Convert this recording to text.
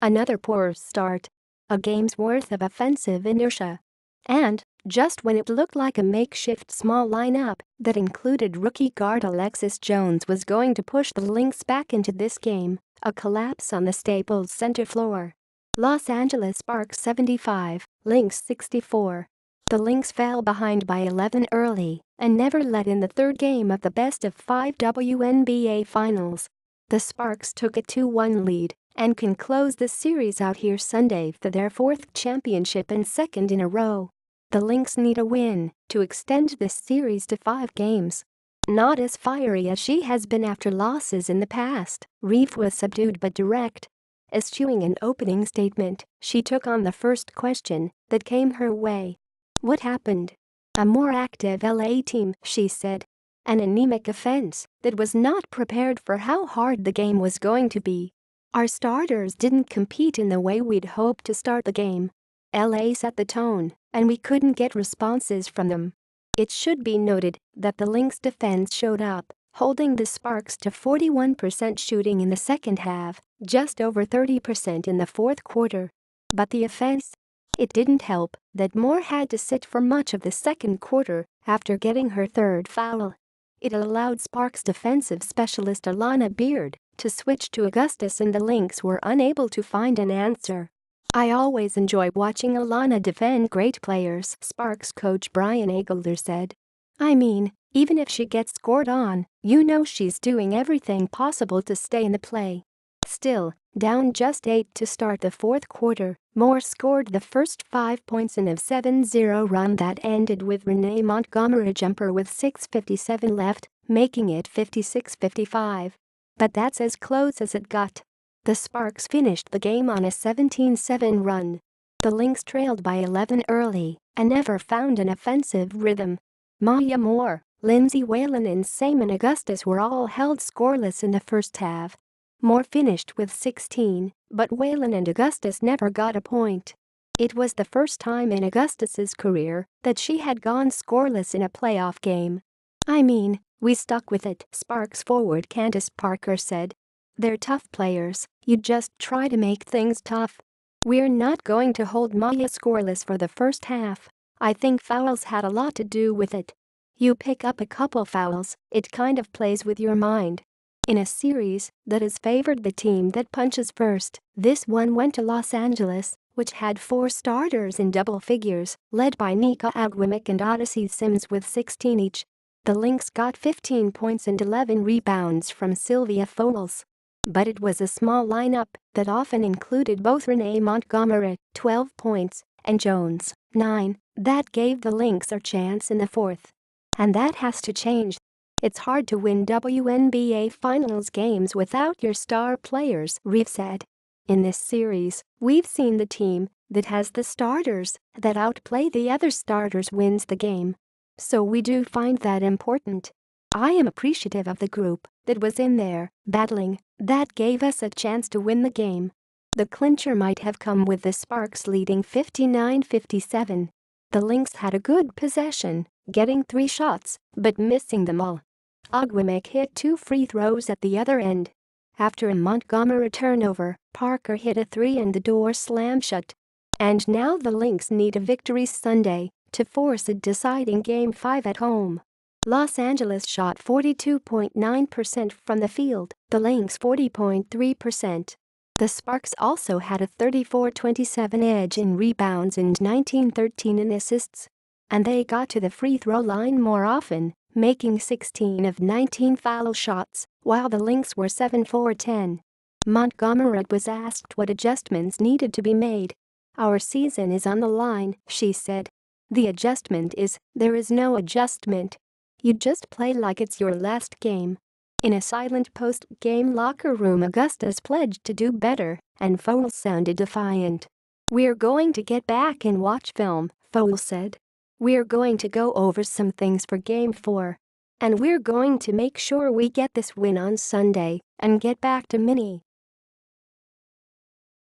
Another poor start. A game's worth of offensive inertia. And, just when it looked like a makeshift small lineup that included rookie guard Alexis Jones was going to push the Lynx back into this game, a collapse on the Staples Center floor. Los Angeles Sparks 75, Lynx 64. The Lynx fell behind by 11 early and never let in the third game of the best-of-5 WNBA Finals. The Sparks took a 2-1 lead and can close the series out here Sunday for their fourth championship and second in a row. The Lynx need a win to extend this series to 5 games. Not as fiery as she has been after losses in the past, Reeve was subdued but direct. Eschewing an opening statement, she took on the first question that came her way. What happened? A more active LA team, she said. An anemic offense that was not prepared for how hard the game was going to be. Our starters didn't compete in the way we'd hoped to start the game. LA set the tone, and we couldn't get responses from them. It should be noted that the Lynx defense showed up, holding the Sparks to 41% shooting in the second half, just over 30% in the fourth quarter. But the offense? It didn't help that Moore had to sit for much of the second quarter after getting her third foul. It allowed Sparks defensive specialist Alana Beard to switch to Augustus, and the Lynx were unable to find an answer. I always enjoy watching Alana defend great players, Sparks coach Brian Agler said. I mean, even if she gets scored on, you know she's doing everything possible to stay in the play. Still, down just 8 to start the fourth quarter, Moore scored the first 5 points in a 7-0 run that ended with Renee Montgomery jumper with 6:57 left, making it 56-55. But that's as close as it got. The Sparks finished the game on a 17-7 run. The Lynx trailed by 11 early and never found an offensive rhythm. Maya Moore, Lindsay Whalen and Simon Augustus were all held scoreless in the first half. Moore finished with 16, but Whalen and Augustus never got a point. It was the first time in Augustus's career that she had gone scoreless in a playoff game. I mean, we stuck with it, Sparks forward Candace Parker said. They're tough players, you just try to make things tough. We're not going to hold Maya scoreless for the first half. I think fouls had a lot to do with it. You pick up a couple fouls, it kind of plays with your mind. In a series that has favored the team that punches first, this one went to Los Angeles, which had 4 starters in double figures, led by Nika Agwimick and Odyssey Sims with 16 each. The Lynx got 15 points and 11 rebounds from Sylvia Fowles. But it was a small lineup that often included both Renee Montgomery, 12 points, and Jones, 9, that gave the Lynx a chance in the fourth. And that has to change. It's hard to win WNBA Finals games without your star players, Reeve said. In this series, we've seen the team that has the starters that outplay the other starters wins the game. So we do find that important. I am appreciative of the group that was in there, battling, that gave us a chance to win the game. The clincher might have come with the Sparks leading 59-57. The Lynx had a good possession, getting 3 shots, but missing them all. Agwimick hit 2 free throws at the other end. After a Montgomery turnover, Parker hit a 3 and the door slammed shut. And now the Lynx need a victory Sunday to force a deciding Game 5 at home. Los Angeles shot 42.9% from the field, the Lynx 40.3%. The Sparks also had a 34-27 edge in rebounds and 19-13 in assists. And they got to the free throw line more often, making 16 of 19 foul shots, while the Lynx were 7-for-10. Montgomery was asked what adjustments needed to be made. Our season is on the line, she said. The adjustment is, there is no adjustment. You just play like it's your last game. In a silent post-game locker room, Augustus pledged to do better, and Fowles sounded defiant. We're going to get back and watch film, Fowles said. We're going to go over some things for Game 4. And we're going to make sure we get this win on Sunday and get back to Minnie.